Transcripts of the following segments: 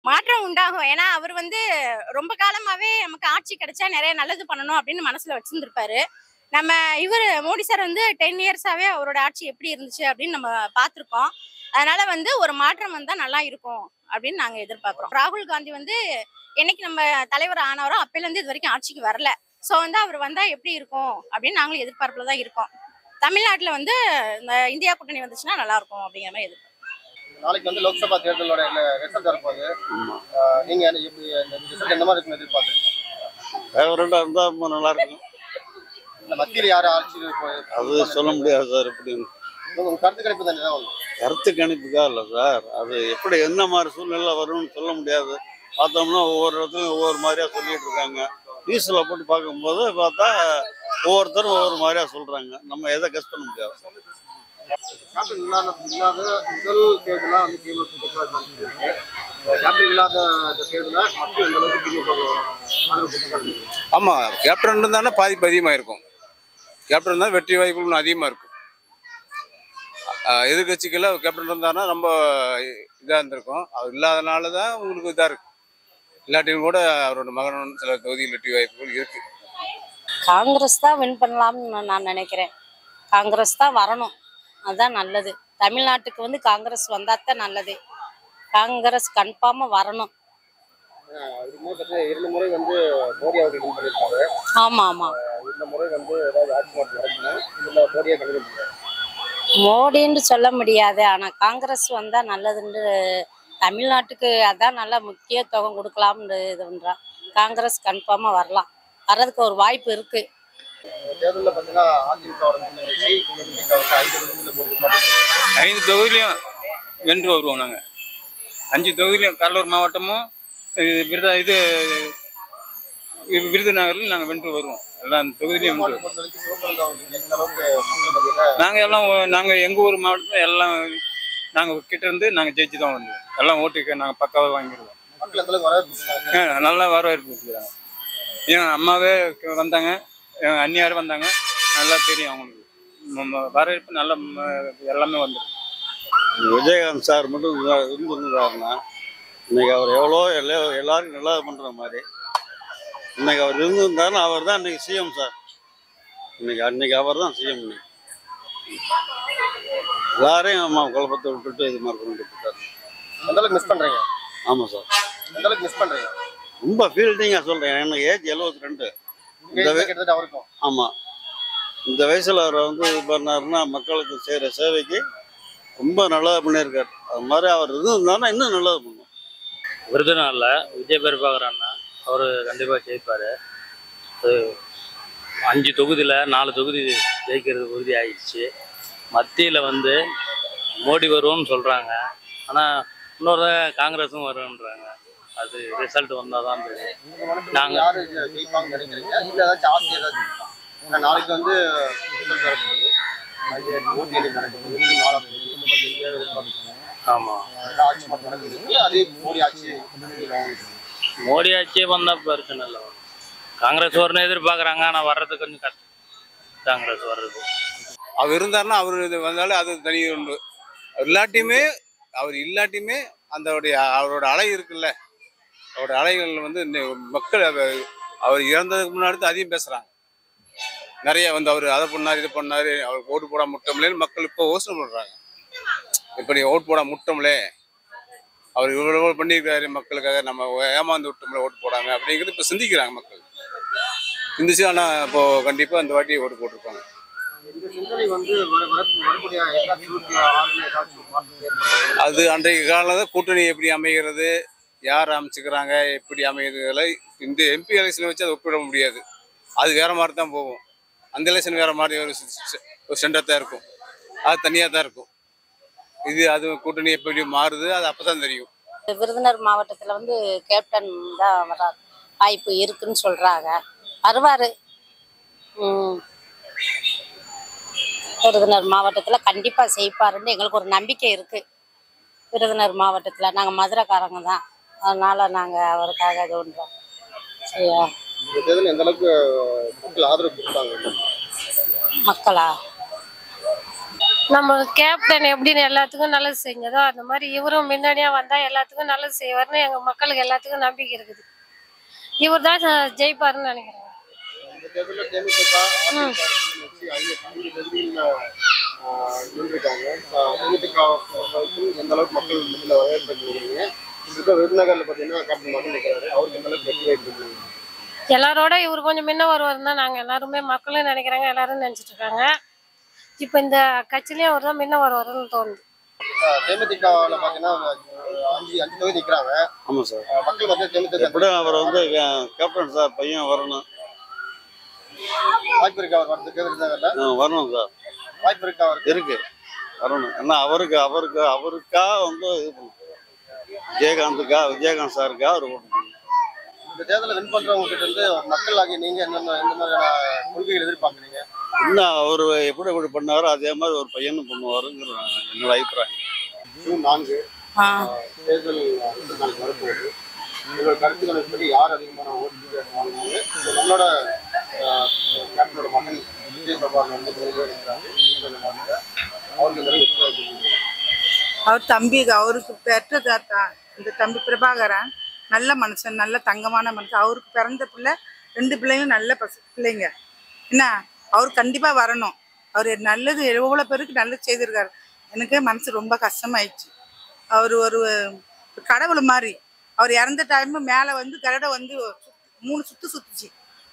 மாற்றம் உண்டாகும். ஏன்னா அவர் வந்து ரொம்ப காலமாவே நமக்கு ஆட்சி கிடைச்சா நிறைய நல்லது பண்ணணும் அப்படின்னு மனசுல வச்சிருந்திருப்பாரு. நம்ம இவர் மோடி சார் வந்து 10 இயர்ஸாவே அவரோட ஆட்சி எப்படி இருந்துச்சு அப்படின்னு நம்ம பார்த்துருக்கோம். அதனால வந்து ஒரு மாற்றம் வந்தா நல்லா இருக்கும் அப்படின்னு நாங்க எதிர்பார்க்கிறோம். ராகுல் காந்தி வந்து என்னைக்கு நம்ம தலைவர் ஆனவரோ அப்பையில இருந்து இது வரைக்கும் ஆட்சிக்கு வரல. ஸோ வந்து அவர் வந்தா எப்படி இருக்கும் அப்படின்னு நாங்களும் எதிர்பார்ப்புல தான் இருக்கோம். தமிழ்நாட்டுல வந்து இந்த இந்தியா கூட்டணி வந்துச்சுன்னா நல்லா இருக்கும் அப்படிங்கிற மாதிரி எதிர்பார்க்கிறோம். நாளைக்கு வந்து லோக்சபா தேர்தலோட ரிசல்ட் வரப்போகுது. நீங்க எப்படி இந்த ரிசல்ட் எந்த மாதிரி இருக்குன்னு எதிர்பார்க்குறீங்க? ஃபேவரட்டா இருந்தா ரொம்ப நல்லா இருக்கும். இந்த மத்தியில் யார் ஆட்சி அது சொல்ல முடியாது சார். எப்படின்னு உங்க கருத்து கணிப்பு தானே தான் ஒன்று. கருத்து கணிப்புக்கா இல்லை சார். அது எப்படி என்ன மாதிரி சூழ்நிலை வரும்னு சொல்ல முடியாது. பார்த்தோம்னா ஒவ்வொரு இடத்துலையும் ஒவ்வொரு மாதிரியா சொல்லிட்டு இருக்காங்க. நியூஸில் போட்டு பார்க்கும்போது பார்த்தா ஒவ்வொருத்தரும் ஒவ்வொரு மாதிரியா சொல்றாங்க. நம்ம எதை கெஸ் பண்ண முடியாது. கேப்டன் இல்லாத முதல் தேர்தலாக வந்து திமுக கேப்டன் இல்லாத தேர்தலில் மக்கள் எந்த அளவுக்கு திமுக. ஆமாம், கேப்டன் இருந்தானே பாதிப்பு அதிகமாக இருக்கும். கேப்டன் இருந்தால் வெற்றி வாய்ப்புகள் அதிகமாக இருக்கும். எதிர்கட்சிக்கெல்லாம் கேப்டன் இருந்தானா ரொம்ப இதாக இருந்திருக்கும். அவர் இல்லாதனால தான் உங்களுக்கு இதாக இருக்கு. இல்லாட்டியும் கூட அவரோட மகன் சில தொகுதியில் வெற்றி வாய்ப்புகள் இருக்கு. காங்கிரஸ் தான் வின் பண்ணலாம்னு நான் நினைக்கிறேன். காங்கிரஸ் தான் வரணும், அதுதான் நல்லது. தமிழ்நாட்டுக்கு வந்து காங்கிரஸ் வந்தால் தான் நல்லது. காங்கிரஸ் கன்ஃபார்மாக வரணும். 2 முறை வந்து மோடி அவர்கள் வின் பண்ணியிருக்காங்க. ஆமாம் ஆமாம். இந்த முறை வந்து ஏதாவது ஆட்சி மாற்றம் நடக்கணும். இதில் மோடியை கண்டிப்பாக மோடின்னு சொல்ல முடியாது, ஆனால் காங்கிரஸ் வந்தால் நல்லதுன்னு தமிழ்நாட்டுக்கு அதான் நல்லா முக்கியத்துவம் கொடுக்கலாம்னு இது பண்ணுறான். காங்கிரஸ் கன்ஃபார்மாக வரலாம், வர்றதுக்கு ஒரு வாய்ப்பு இருக்குது. தேர்தலில் பார்த்தீங்கன்னா அதிமுக 5 தொகுதியிலையும் வென்று வருவோம். நாங்கள் 5 தொகுதியிலையும் கடலூர் மாவட்டமும் விருதுநகர்லையும் நாங்கள் வென்று வருவோம். எல்லா தொகுதியிலையும் நாங்கள் எங்கள் ஊர் மாவட்டத்தில் எல்லாம் நாங்கள் கிட்ட இருந்து நாங்கள் ஜெயிச்சு தான் வருவோம். எல்லாம் ஓட்டுக்கு நாங்கள் பக்காவாக வாங்கிடுவோம். நல்லா வரவேற்பு கொடுக்குறாங்க. என் அம்மாவே வந்தாங்க, என் அண்ணியாரும் வந்தாங்க. நல்லா தெரியும் அவங்களுக்கு. வரவேற்பு நல்லா எல்லாமே வந்துடும். விஜயகாந்த் சார் மட்டும் இருந்திருந்தாருன்னா இன்னைக்கு அவர் எவ்வளோ எல்லாருக்கும் நல்லா பண்ணுற மாதிரி. இன்னைக்கு அவர் இருந்திருந்தாருன்னா அவர் தான் இன்னைக்கு சிஎம் சார். அன்னைக்கு அவர் தான் சிஎம். எல்லாரையும் அம்மா குழப்பத்தை விட்டுட்டு இது மாதிரி கொண்டு போட்டார். எந்தளவுக்கு மிஸ் பண்ணுறீங்க? ஆமாம் சார், எந்தளவுக்கு மிஸ் பண்ணுறீங்க? ரொம்ப ஃபீல்டிங்காக சொல்கிறேன். எனக்கு ஏஜ் 72. அவருக்கும் ஆமாம், இந்த வயசில் அவர் வந்து இது பண்ணாருன்னா மக்களுக்கு செய்கிற சேவைக்கு ரொம்ப நல்லா பண்ணியிருக்காரு. அது மாதிரி அவர் இருந்தாருன்னா இன்னும் நல்லா பண்ணும். விருதுநகரில் விஜய் பெருப்பாகிறான்னா அவர் கண்டிப்பாக ஜெயிப்பார். 5 தொகுதியில் 4 தொகுதி ஜெயிக்கிறது உறுதி ஆயிடுச்சு. மத்தியில் வந்து மோடி வருவோம்னு சொல்கிறாங்க, ஆனால் இன்னொரு காங்கிரஸும் வருன்றாங்க. அது ரிசல்ட் வந்தால் தான் தெரியும். நாங்கள் நாளைக்கு வந்து ஆமாம், மோடி ஆட்சியே வந்தால் பிரச்சனை இல்லை. காங்கிரஸ் வரணும் எதிர்பார்க்குறாங்க, ஆனால் வர்றது கொஞ்சம் கஷ்டம். காங்கிரஸ் வர்றது அவர் இருந்தாருன்னா அவர் இது வந்தாலும் அது தனி உண்டு. அவர் இல்லாட்டியுமே அவரோட அலை இருக்குல்ல, அவரோட அலைகள் வந்து மக்கள் அவர் இறந்ததுக்கு முன்னாடி அதிகம் பேசுகிறாங்க. நிறைய வந்து அவர் அதை பண்ணார் இது பண்ணார், அவருக்கு ஓட்டு போட முட்டோம்லேன்னு மக்கள் இப்போ யோசனை பண்ணுறாங்க. இப்படி ஓட்டு போட முட்டோம்லே, அவர் இவ்வளோ பண்ணியிருக்காரு மக்களுக்காக, நம்ம ஏமாந்து விட்டோம்ல ஓட்டு போடாங்க அப்படிங்கிறது இப்போ சிந்திக்கிறாங்க மக்கள். சிந்திச்சு ஆனால் இப்போது கண்டிப்பாக அந்த வாட்டி ஓட்டு போட்டிருப்பாங்க. அது அன்றைய காலம் கூட்டணி எப்படி அமைகிறது, யார் அமைச்சுக்கிறாங்க, எப்படி அமைகிறதுல இந்த எம்பி எலெக்ஷனை வச்சு அதை ஒப்பிட முடியாது. அது வேற மாதிரி தான் போகும். அந்த எலெக்ஷன் வேற மாதிரி ஒரு சென்டர் தான் இருக்கும், அது தனியாக தான் இருக்கும். அது கூட்டணி எப்படி மாறுது அது அப்பதான் தெரியும். விருதுநகர் மாவட்டத்தில் வந்து கேப்டன் தான் வராது, வாய்ப்பு இருக்குன்னு சொல்கிறாங்க. வருவார். விருதுநகர் மாவட்டத்தில் கண்டிப்பாக செய்ப்பாருன்னு எங்களுக்கு ஒரு நம்பிக்கை இருக்குது. விருதுநகர் மாவட்டத்தில் நாங்கள் மதுரைக்காரங்க தான், அதனால் நாங்கள் அவருக்காக இது பண்ணுறோம். சரியா? எந்த அளவுக்கு மக்கள் ஆதரவு கொடுத்தாங்க? மக்களா நம்ம கேப்டன் எப்படின்னு எல்லாத்துக்கும் நல்லது செஞ்சதோ அந்த மாதிரி இவரும் முன்னாடியா வந்தா எல்லாத்துக்கும் நல்லது செய்வார்னு எங்க மக்களுக்கு எல்லாத்துக்கும் நம்பிக்கை இருக்குது. இவர் தான் ஜெயிப்பாருன்னு நினைக்கிறேன். இந்த தேர்தலில் தேமுதிக நின்றுருக்காங்க. தேமுதிக எந்த அளவுக்கு மக்கள் முன்னிலை வரவேற்படுறீங்க? இந்த விருதுநகர்ல பார்த்தீங்கன்னா கேப்டன் மகன் நிற்கிறாரு. அவருக்கு எந்த அளவுக்கு வெற்றி வாய்ப்பு? எல்லாரோட இவர் கொஞ்சம் முன்ன வருவாருன்னு தான் நாங்கள் எல்லாருமே மக்களும் நினைக்கிறாங்க, எல்லாரும் நினைச்சிட்டு இருக்காங்க. இப்போ இந்த கட்சியிலேயே அவர் தான் முன்ன வருவாருன்னு தோணுது. தேமுதிகவில் பார்த்தீங்கன்னா அஞ்சு தொகுதி நிற்கிறாங்க. ஆமாம் சார். மக்கள் வந்து தேமுதிக எப்படியும் அவர் வந்து கேப்டன் சார் பையன் வரணும். வாய்ப்பு இருக்கா அவர் வரதுக்கு விருதுநகர்ல? வரணும் சார். வாய்ப்பு இருக்கா அவருக்கு? இருக்கு, வரணும். ஏன்னா அவருக்கா வந்து இது பண்ணணும். விஜயகாந்த் சாருக்கா அவர் ஓட்டு. இந்த தேர்தலை வின் பண்றவங்க கிட்ட இருந்து மக்கள் ஆகிய நீங்க எந்த மாதிரியான கொள்கைகள் எதிர்பார்க்குறீங்க? இன்னும் அவர் எப்படி பண்ணாரோ அதே மாதிரி ஒரு பையனும் பண்ணுவாருங்கிற என்னோட அபிப்பிராயம். ஜூன் 4 தேர்தல் வரப்போகுது. உங்களோட கருத்துக்களை யார் அதிகமான ஓட்டு வாங்கினாங்க? நம்மளோட கேப்டனோட மகன் விஜய் பிரபாகர் அவர் தம்பி, அவருக்கு பெற்ற இந்த தம்பி பிரபாகரன் நல்ல மனுஷன், நல்ல தங்கமான மனுஷன். அவருக்கு பிறந்த பிள்ளை 2 பிள்ளைங்களும் நல்ல பிள்ளைங்க. என்ன அவர் கண்டிப்பா வரணும். அவர் நல்லது எவ்வளவு பேருக்கு நல்லது செய்திருக்காரு. எனக்கு மனசு ரொம்ப கஷ்டமாயிடுச்சு. அவர் ஒரு கடவுள் மாதிரி. அவர் இறந்த டைம் மேலே வந்து கரடை வந்து 3 சுத்து சுத்துச்சு.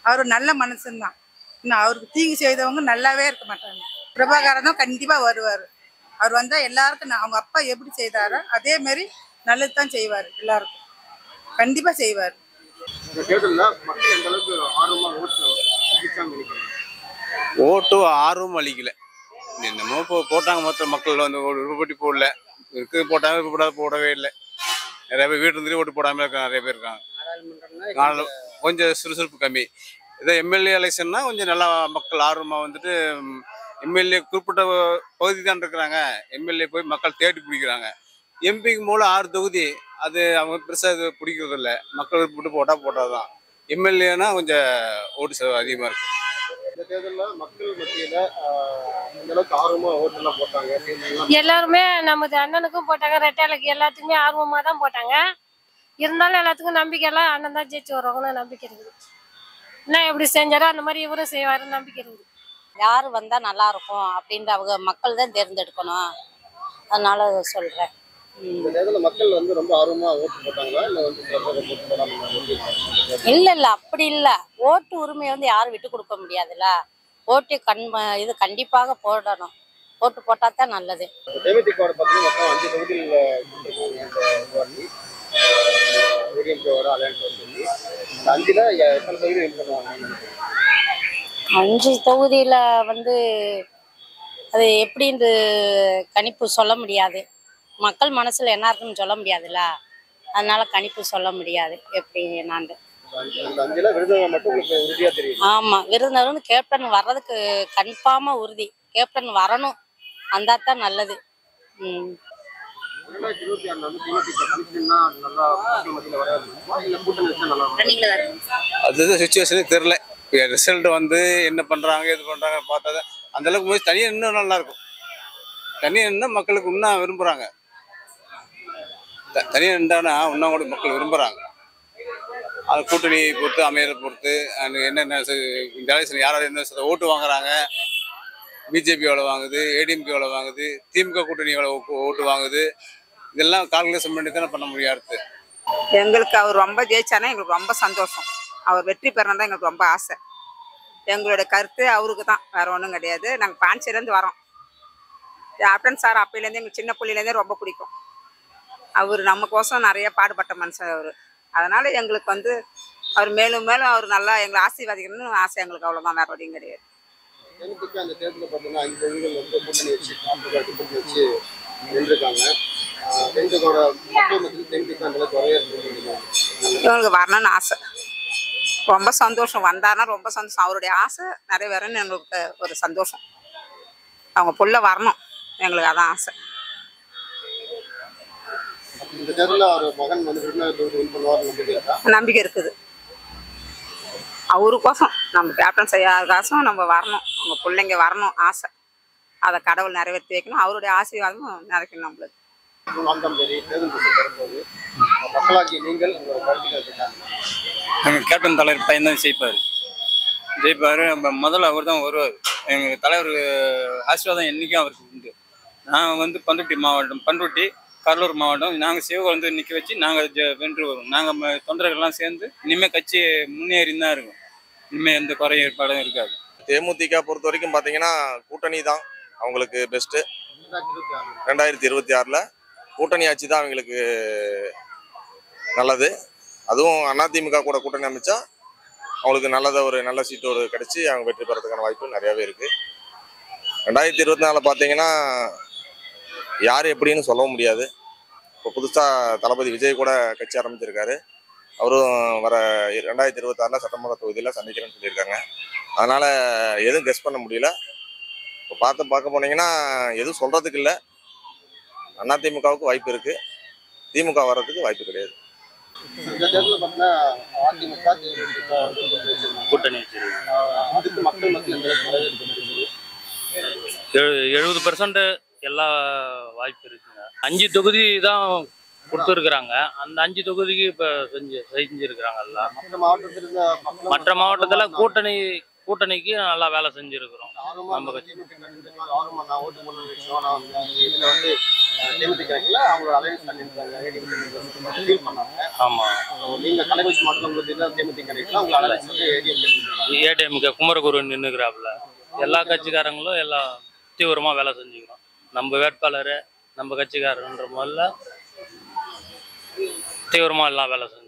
அவர் நல்ல மனுஷன்தான். இன்னும் அவருக்கு தீங்கு செய்தவங்க நல்லாவே இருக்க மாட்டாங்க. பிரபாகரன் தான் கண்டிப்பா வருவார். அவர் வந்தா எல்லாருக்கும் அவங்க அப்பா எப்படி செய்தாரோ அதே மாதிரி நல்லது தான் செய்வார். எல்லாருக்கும் கண்டிப்பா செய்வார். ஓட்டு ஆர்வம் அளிக்கல. என்னமோ போட்டாங்க, மற்ற மக்கள் வந்து விருப்பப்பட்டு போடல. இருக்கு போட்டாங்க, விருப்பப்படாத போடவே இல்லை. நிறைய பேர் வீட்டு இருந்துட்டு ஓட்டு போடாமல் இருக்காங்க. நிறைய பேர் இருக்காங்க. கொஞ்சம் சுறுசுறுப்பு கம்மி. இதே எம்எல்ஏ எலெக்ஷன்னா கொஞ்சம் நல்லா மக்கள் ஆர்வமாக வந்துட்டு எம்எல்ஏ குறிப்பிட்ட பகுதி தான் இருக்கிறாங்க. எம்எல்ஏ போய் மக்கள் தேடி பிடிக்கிறாங்க. எம்பிக்கு மூலம் 6 தொகுதி, அது அவங்க பெருசாக இது பிடிக்கிறது இல்லை. மக்கள் விருப்பப்பட்டு போட்டால் தான். எம்எல்ஏனா கொஞ்சம் ஓட்டு செலவு அதிகமாக இருக்கு. இந்த தேர்தலில் மக்கள் மத்தியில் இந்த அளவுக்கு ஆர்வமாக ஓட்டெல்லாம் போட்டாங்க. எல்லாருமே நமது அண்ணனுக்கும் போட்டாங்க, ரெட்டைலைக்கு எல்லாத்துக்குமே ஆர்வமாக தான் போட்டாங்க. இருந்தாலும் எல்லாத்துக்கும் நம்பிக்கை எல்லாம் அண்ணன் தான் ஜெயிச்சு வருவாங்கன்னு நம்பிக்கை இருக்குது. என்ன எப்படி செஞ்சாரோ அந்த மாதிரி இவரும் செய்வாருன்னு நம்பிக்கை இருக்குது. யார் வந்தால் நல்லா இருக்கும் அப்படின்ற அவங்க மக்கள் தான் தேர்ந்தெடுக்கணும். அதனால சொல்கிறேன். இந்த தேர்தலில் மக்கள் வந்து ரொம்ப ஆர்வமாக ஓட்டு போட்டாங்களா இல்லை வந்து இல்லை அப்படி இல்லை. ஓட்டு உரிமையை வந்து யாரும் விட்டு கொடுக்க முடியாதுல்ல. ஓட்டு இது கண்டிப்பாக போடணும். ஓட்டு போட்டால் தான் நல்லது. தேமுதிகவோட பார்த்தீங்கன்னா மொத்தம் 5 தொகுதியில் 5 தொகுதியில் வந்து அது எப்படின்னு கணிப்பு சொல்ல முடியாது. மக்கள் மனசில் என்ன இருக்குன்னு சொல்ல முடியாதுல்ல. அதனால கணிப்பு சொல்ல முடியாது எப்படி என்னான்னு. ஆமாம், விருதுநகர் வந்து கேப்டன் வர்றதுக்கு கன்ஃபார்மாக உறுதி. கேப்டன் வரணும், வந்தால் தான் நல்லது. அதுதான் சிச்சுவேஷனே தெரில. ரிசல்ட் வந்து என்ன பண்ணுறாங்க இது பண்ணுறாங்க பார்த்தா தான் அந்த அளவுக்கு போய் தனியாக இன்னும் நல்லா இருக்கும். தனியாக இன்னும் மக்களுக்கு இன்னும் விரும்புகிறாங்க. தனியாக நின்றானா இன்னும் கூட மக்கள் விரும்புகிறாங்க. அது கூட்டணி பொறுத்து, அமையரை பொறுத்து, என்னென்ன இந்த எலெக்ஷன் யாராவது என்ன ஓட்டு வாங்குறாங்க. பிஜேபி எவ்வளோ வாங்குது, ஏடிஎம்கே எவ்வளோ வாங்குது, திமுக கூட்டணி எவ்வளோ ஓட்டு வாங்குது, இதெல்லாம் கால்குலேஷன் பண்ணி தானே பண்ண முடியும். அடுத்து எங்களுக்கு அவர் ரொம்ப ஜெயிச்சானா எங்களுக்கு ரொம்ப சந்தோஷம். அவர் வெற்றி பெறணும் தான் எங்களுக்கு ரொம்ப ஆசை. எங்களோட கருத்து அவருக்கு தான், வேற ஒன்றும் கிடையாது. நாங்கள் பாண்டிச்சேரிலேருந்து வரோம். கேப்டன் சார் அப்பையிலேருந்து எங்களுக்கு சின்ன பிள்ளையிலேருந்தே ரொம்ப பிடிக்கும். அவர் நமக்கோசம் நிறைய பாடுபட்ட மனுஷன் அவர். அதனால எங்களுக்கு வந்து அவர் மேலும் மேலும் அவர் நல்லா எங்களை ஆசீர்வாதிக்கணும்னு ஆசை எங்களுக்கு. அவ்வளோதான், வேற ஒன்றும் கிடையாது. அந்த தேர்தலில் பார்த்தீங்கன்னா 5 தொகுதிகள் வந்து கூட்டணி வச்சு நின்றுருக்காங்க. இவங்களுக்கு வரணும்னு ஆசை. ரொம்ப சந்தோஷம். வந்தாருன்னா ரொம்ப சந்தோஷம். அவருடைய ஆசை நிறைவேறன்னு எங்களுக்கு ஒரு சந்தோஷம். அவங்க புள்ள வரணும், எங்களுக்கு அதான் ஆசை. நம்பிக்கை இருக்குது. அவருக்கோசம் நம்ம கேப்டன் செய்யாத காசும் நம்ம வரணும், அவங்க பிள்ளைங்க வரணும் ஆசை. அதை கடவுள் நிறைவேற்றி வைக்கணும், அவருடைய ஆசீர்வாதமும் நிறைக்கணும் நம்மளுக்கு. 4ஆம் தேதி தேர்தல் வரும்போது மக்களாகிய நீங்கள் உங்களோட கருத்துக்கள் இருக்காங்க. எங்கள் கேப்டன் தலைவர் பையன் தான் ஜெயிப்பார். முதல்ல அவர் தான் வருவார். எங்கள் தலைவர் ஆசீர்வாதம் என்றைக்கும் அவருக்கு உண்டு. நாங்கள் வந்து பண்ருட்டி கடலூர் மாவட்டம், நாங்கள் சிவகங்கை வந்து நிற்க வச்சு நாங்கள் வென்று வரோம். நாங்கள் தொண்டர்கள்லாம் சேர்ந்து இனிமேல் கட்சி முன்னேறி தான் இருக்கும். இனிமேல் எந்த குறை ஏற்பாடும் இருக்காது. தேமுதிக பொறுத்த வரைக்கும் பார்த்தீங்கன்னா கூட்டணி தான் அவங்களுக்கு பெஸ்ட்டு. 2026 கூட்டணி ஆட்சி தான் அவங்களுக்கு நல்லது. அதுவும் அதிமுக கூட கூட்டணி அமைச்சா அவங்களுக்கு ஒரு நல்ல சீட்டு கிடச்சி அவங்க வெற்றி பெறதுக்கான வாய்ப்பு நிறையாவே இருக்குது. 2024 பார்த்தீங்கன்னா யார் எப்படின்னு சொல்ல முடியாது. இப்போ புதுசாக தளபதி விஜய் கூட கட்சி ஆரம்பிச்சிருக்காரு. அவரும் வர 2026 சட்டமன்ற தொகுதியில் சந்திக்கிறேன்னு சொல்லியிருக்காங்க. அதனால் எதுவும் கெஸ் பண்ண முடியல. இப்போ பார்க்க போனீங்கன்னா எதுவும் சொல்கிறதுக்கு இல்லை. அதிமுகவுக்கு வாய்ப்பு இருக்குது, திமுக வர்றதுக்கு வாய்ப்பு கிடையாது. இந்த தேர்தலில் பார்த்தீங்கன்னா அதிமுக கூட்டணி அதுக்கு மக்கள் மத்தியில் 70% எல்லா வாய்ப்பு இருக்குங்க. 5 தொகுதி தான் கொடுத்துருக்குறாங்க. அந்த 5 தொகுதிக்கு இப்போ செஞ்சுருக்குறாங்க எல்லாம். மற்ற மாவட்டத்தில் கூட்டணிக்கு நல்லா வேலை செஞ்சுருக்குறோம். நம்ம கட்சி ஆமாம். ஏடிஎம்கே குமரகுரு நின்றுக்கிறாப்புல. எல்லா கட்சிக்காரங்களும் எல்லாம் தீவிரமாக வேலை செஞ்சுக்கிறோம். நம்ம வேட்பாளர் நம்ம கட்சிக்காரன்ற முதல்ல தீவிரமாக எல்லாம் வேலை செஞ்சு